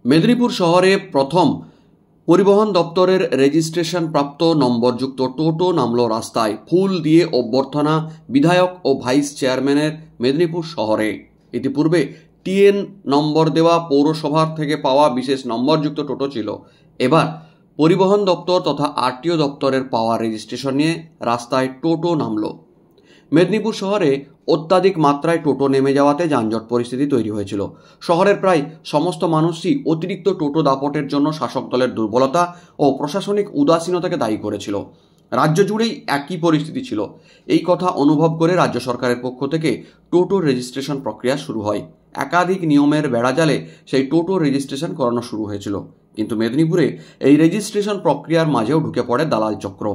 মেদিনীপুর শহরে প্রথম পরিবহন দপ্তরের রেজিস্ট্রেশন প্রাপ্ত নম্বরযুক্ত টোটো নামল রাস্তায়। ফুল দিয়ে অভ্যর্থনা বিধায়ক ও ভাইস চেয়ারম্যানের মেদিনীপুর শহরে। ইতিপূর্বে টিএন নম্বর দেওয়া পৌরসভার থেকে পাওয়া বিশেষ নম্বরযুক্ত টোটো ছিল। এবার পরিবহন দপ্তর তথা আরটিও দপ্তরের পাওয়া রেজিস্ট্রেশন নিয়ে রাস্তায় টোটো নামল। মেদিনীপুর শহরে অত্যাধিক মাত্রায় টোটো নেমে যাওয়াতে যানজট পরিস্থিতি তৈরি হয়েছিল। শহরের প্রায় সমস্ত মানুষই অতিরিক্ত টোটো দাপটের জন্য শাসক দলের দুর্বলতা ও প্রশাসনিক উদাসীনতাকে দায়ী করেছিল। রাজ্য জুড়েই একই পরিস্থিতি ছিল। এই কথা অনুভব করে রাজ্য সরকারের পক্ষ থেকে টোটো রেজিস্ট্রেশন প্রক্রিয়া শুরু হয়। একাধিক নিয়মের বেড়াজালে সেই টোটো রেজিস্ট্রেশন করানো শুরু হয়েছিল। কিন্তু মেদিনীপুরে এই রেজিস্ট্রেশন প্রক্রিয়ার মাঝেও ঢুকে পড়ে দালাল চক্র।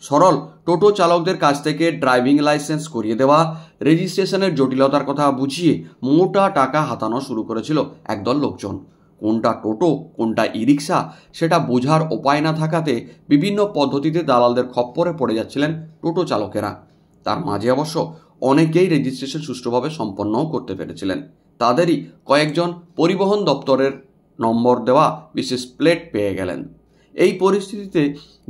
সরল টোটো চালকদের কাছ থেকে ড্রাইভিং লাইসেন্স করিয়ে দেওয়া, রেজিস্ট্রেশনের জটিলতার কথা বুঝিয়ে মোটা টাকা হাতানো শুরু করেছিল একদল লোকজন। কোনটা টোটো কোনটা ই রিক্সা সেটা বোঝার উপায় না থাকাতে বিভিন্ন পদ্ধতিতে দালালদের খপ্পরে পড়ে যাচ্ছিলেন টোটো চালকেরা। তার মাঝে অবশ্য অনেকেই রেজিস্ট্রেশন সুষ্ঠুভাবে সম্পন্নও করতে পেরেছিলেন। তাদেরই কয়েকজন পরিবহন দপ্তরের নম্বর দেওয়া বিশেষ প্লেট পেয়ে গেলেন। এই পরিস্থিতিতে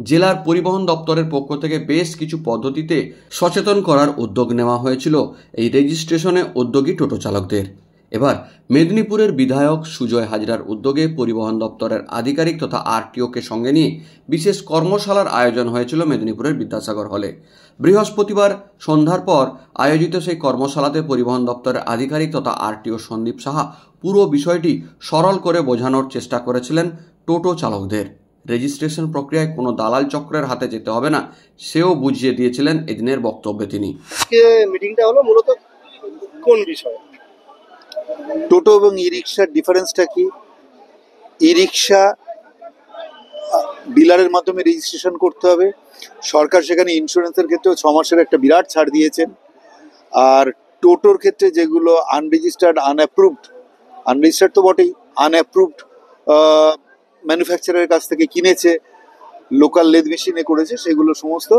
জেলার পরিবহন দপ্তরের পক্ষ থেকে বেশ কিছু পদ্ধতিতে সচেতন করার উদ্যোগ নেওয়া হয়েছিল এই রেজিস্ট্রেশনে উদ্যোগী টোটো চালকদের। এবার মেদিনীপুরের বিধায়ক সুজয় হাজরার উদ্যোগে পরিবহন দপ্তরের আধিকারিক তথা আরটিওকে সঙ্গে নিয়ে বিশেষ কর্মশালার আয়োজন হয়েছিল মেদিনীপুরের বিদ্যাসাগর হলে। বৃহস্পতিবার সন্ধ্যার পর আয়োজিত সেই কর্মশালাতে পরিবহন দপ্তরের আধিকারিক তথা আরটিও সন্দীপ সাহা পুরো বিষয়টি সরল করে বোঝানোর চেষ্টা করেছিলেন টোটো চালকদের। রেজিস্ট্রেশন প্রক্রিয়ায় কোনো দালাল চক্রের হাতে যেতে হবে না সেও বুঝিয়ে দিয়েছিলেন এদিনের বক্তব্যে তিনি। মিটিংটা হলো মূলত কোন বিষয়? টোটো এবং ই রিক্সার ডিফারেন্সটা কি? ই রিক্সা ডিলারের মাধ্যমে রেজিস্ট্রেশন করতে হবে। সরকার সেখানে ইন্স্যুরেন্সের ক্ষেত্রেও 6 মাসের একটা বিরাট ছাড় দিয়েছেন। আর টোটোর ক্ষেত্রে যেগুলো আনরেজিস্টার্ড আনরেজিস্টার্ড তো বটেই, আনঅ্যাপ্রুভড ম্যানুফ্যাকচারের কাছ থেকে কিনেছে, লোকাল লেদ মেশিনে করেছে, সেগুলো সমস্ত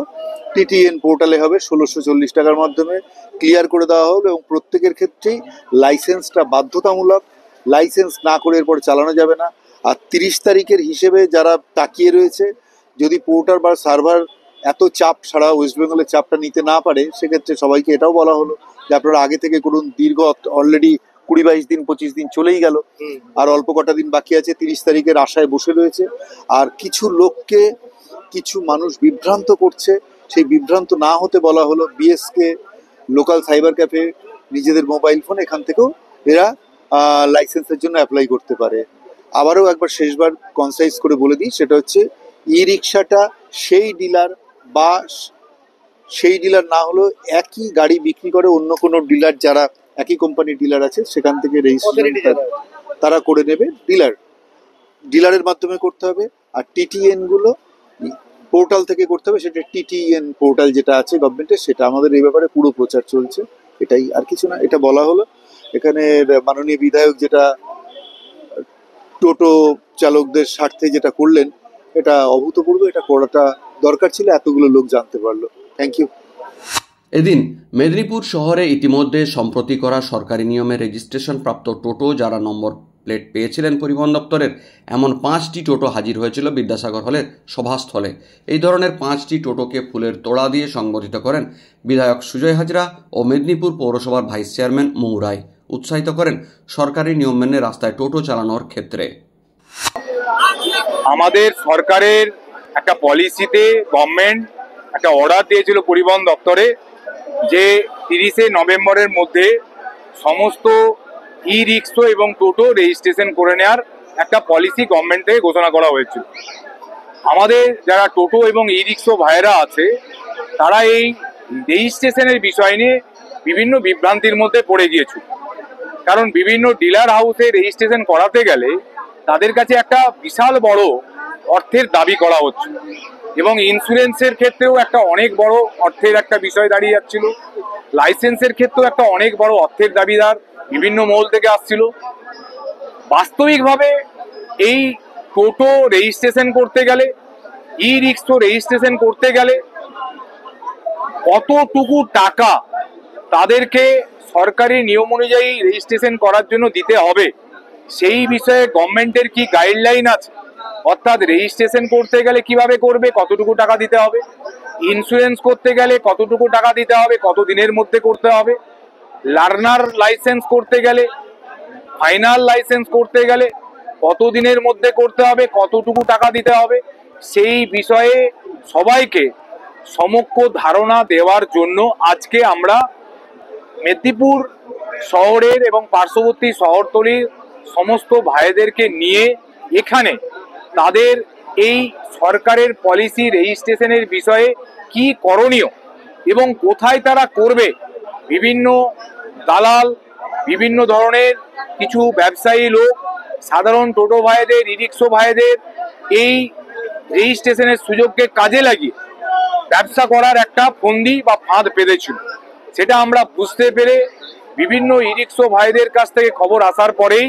টিটিএন পোর্টালে হবে 1640 টাকার মাধ্যমে ক্লিয়ার করে দেওয়া হলো। এবং প্রত্যেকের ক্ষেত্রেই লাইসেন্সটা বাধ্যতামূলক। লাইসেন্স না করে এরপর চালানো যাবে না। আর 30 তারিখের হিসেবে যারা তাকিয়ে রয়েছে, যদি পোর্টার বা সার্ভার এত চাপ সারা ওয়েস্ট বেঙ্গলের চাপটা নিতে না পারে, সেক্ষেত্রে সবাইকে এটাও বলা হলো যে আপনারা আগে থেকে করুন। দীর্ঘ অলরেডি 20-22 দিন 25 দিন চলেই গেল, আর অল্প কটা দিন বাকি আছে। 30 তারিখের আশায় বসে রয়েছে। আর কিছু লোককে কিছু মানুষ বিভ্রান্ত করছে, সেই বিভ্রান্ত না হতে বলা হলো। বিএসকে লোকাল সাইবার ক্যাফে নিজেদের মোবাইল ফোন এখান থেকেও এরা লাইসেন্সের জন্য অ্যাপ্লাই করতে পারে। আবারও একবার শেষবার কনসাইজ করে বলে দিই, সেটা হচ্ছে ই রিক্সাটা সেই ডিলার বা সেই ডিলার না হলেও একই গাড়ি বিক্রি করে অন্য কোনো ডিলার, যারা একই কোম্পানির ডিলার আছে সেখান থেকে রেজিস্ট্রেশন তারা করে নেবে। ডিলারের মাধ্যমে করতে হবে। আর টিটিএন গুলো পোর্টাল থেকে করতে হবে। সেটা টিটিএন পোর্টাল যেটা আছে গভর্নমেন্টের, সেটা আমাদের এই ব্যাপারে পুরো প্রচার চলছে। এটাই, আর কিছু না। এটা বলা হলো। এখানে মাননীয় বিধায়ক যেটা টোটো চালকদের স্বার্থে যেটা করলেন, এটা অভূতপূর্ব। এটা করাটা দরকার ছিল, এতগুলো লোক জানতে পারলো। Thank you. এদিন মেদিনীপুর শহরে ইতিমধ্যে সম্প্রতি করা সরকারি নিয়মে রেজিস্ট্রেশন প্রাপ্ত টোটো যারা নম্বর প্লেট পেয়েছিলেন পরিবহন দপ্তরের, এমন 5টি টোটো হাজির হয়েছিল বিদ্যাসাগর হলের সভাস্থলে। এই ধরনের 5টি টোটোকে ফুলের তোড়া দিয়ে সংবর্ধিত করেন বিধায়ক সুজয় হাজরা ও মেদিনীপুর পৌরসভার ভাইস চেয়ারম্যান মৌ রায়। উৎসাহিত করেন সরকারি নিয়ম মেনে রাস্তায় টোটো চালানোর ক্ষেত্রে। আমাদের সরকারের একটা পলিসিতে গভর্নমেন্ট একটা অর্ডার দিয়েছিল পরিবহন দপ্তরে যে 30শে নভেম্বরের মধ্যে সমস্ত ই রিক্সা এবং টোটো রেজিস্ট্রেশন করে নেওয়ার একটা পলিসি গভর্নমেন্ট থেকে ঘোষণা করা হয়েছিল। আমাদের যারা টোটো এবং ই রিক্সা ভাইয়েরা আছে, তারা এই রেজিস্ট্রেশনের বিষয় নিয়ে বিভিন্ন বিভ্রান্তির মধ্যে পড়ে গিয়েছিল। কারণ বিভিন্ন ডিলার হাউসে রেজিস্ট্রেশন করাতে গেলে তাদের কাছে একটা বিশাল বড় অর্থের দাবি করা হচ্ছে, এবং ইন্স্যুরেন্সের ক্ষেত্রেও একটা অনেক বড় অর্থের একটা বিষয় দাঁড়িয়ে যাচ্ছিল। লাইসেন্সের ক্ষেত্রেও একটা অনেক বড় অর্থের দাবিদার বিভিন্ন মহল থেকে আসছিল। বাস্তবিকভাবে এই টোটো রেজিস্ট্রেশন করতে গেলে, ই রিক্সা রেজিস্ট্রেশন করতে গেলে কতটুকু টাকা তাদেরকে সরকারি নিয়ম অনুযায়ী রেজিস্ট্রেশন করার জন্য দিতে হবে সেই বিষয়ে গভর্নমেন্টের কি গাইডলাইন আছে? অর্থাৎ রেজিস্ট্রেশন করতে গেলে কিভাবে করবে, কতটুকু টাকা দিতে হবে, ইন্স্যুরেন্স করতে গেলে কতটুকু টাকা দিতে হবে, কত দিনের মধ্যে করতে হবে, লার্নার লাইসেন্স করতে গেলে, ফাইনাল লাইসেন্স করতে গেলে কত দিনের মধ্যে করতে হবে, কতটুকু টাকা দিতে হবে, সেই বিষয়ে সবাইকে সমগ্র ধারণা দেওয়ার জন্য আজকে আমরা মেদিনীপুর শহরের এবং পার্শ্ববর্তী শহরতলির সমস্ত ভাইদেরকে নিয়ে এখানে তাদের এই সরকারের পলিসি রেজিস্ট্রেশনের বিষয়ে কি করণীয় এবং কোথায় তারা করবে, বিভিন্ন দালাল, বিভিন্ন ধরনের কিছু ব্যবসায়ী লোক সাধারণ টোটো ভাইদের, ই-রিক্সা ভাইদের এই রেজিস্ট্রেশনের সুযোগকে কাজে লাগিয়ে ব্যবসা করার একটা ফন্দি বা ফাঁদ পেতেছিল, সেটা আমরা বুঝতে পেরে বিভিন্ন ই-রিক্সা ভাইদের কাছ থেকে খবর আসার পরেই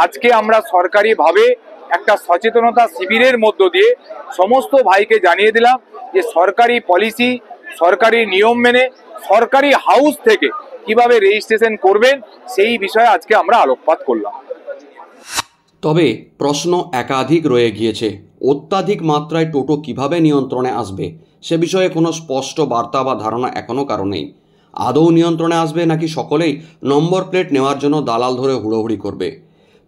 আজকে আমরা সরকারিভাবে একটা সচেতনতা শিবিরের মধ্য দিয়ে সমস্ত ভাইকে জানিয়ে দিলাম যে সরকারি পলিসি, সরকারি নিয়ম মেনে সরকারি হাউস থেকে কিভাবে রেজিস্ট্রেশন করবেন সেই বিষয়ে আজকে আমরা আলোকপাত করলাম। তবে প্রশ্ন একাধিক রয়ে গিয়েছে। অত্যাধিক মাত্রায় টোটো কিভাবে নিয়ন্ত্রণে আসবে সে বিষয়ে কোনো স্পষ্ট বার্তা বা ধারণা এখনও কারো নেই। আদৌ নিয়ন্ত্রণে আসবে নাকি সকলেই নম্বর প্লেট নেওয়ার জন্য দালাল ধরে হুড়োহুড়ি করবে?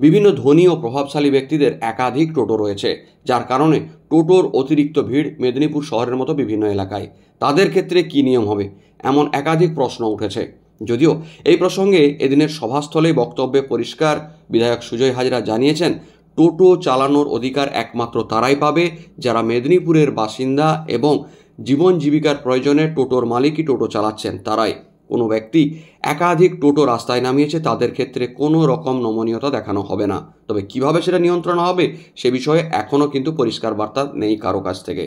বিভিন্ন ধনী ও প্রভাবশালী ব্যক্তিদের একাধিক টোটো রয়েছে, যার কারণে টোটোর অতিরিক্ত ভিড় মেদিনীপুর শহরের মতো বিভিন্ন এলাকায়। তাদের ক্ষেত্রে কী নিয়ম হবে, এমন একাধিক প্রশ্ন উঠেছে। যদিও এই প্রসঙ্গে এদিনের সভাস্থলেই বক্তব্যে পরিষ্কার বিধায়ক সুজয় হাজরা জানিয়েছেন, টোটো চালানোর অধিকার একমাত্র তারাই পাবে যারা মেদিনীপুরের বাসিন্দা এবং জীবন জীবিকার প্রয়োজনে টোটোর মালিকই টোটো চালাচ্ছেন তারাই। কোনো ব্যক্তি একাধিক টোটো রাস্তায় নামিয়েছে, তাদের ক্ষেত্রে কোনো রকম নমনীয়তা দেখানো হবে না। তবে কিভাবে সেটা নিয়ন্ত্রণ হবে সে বিষয়ে এখনও কিন্তু পরিষ্কার বার্তা নেই কারো কাছ থেকে।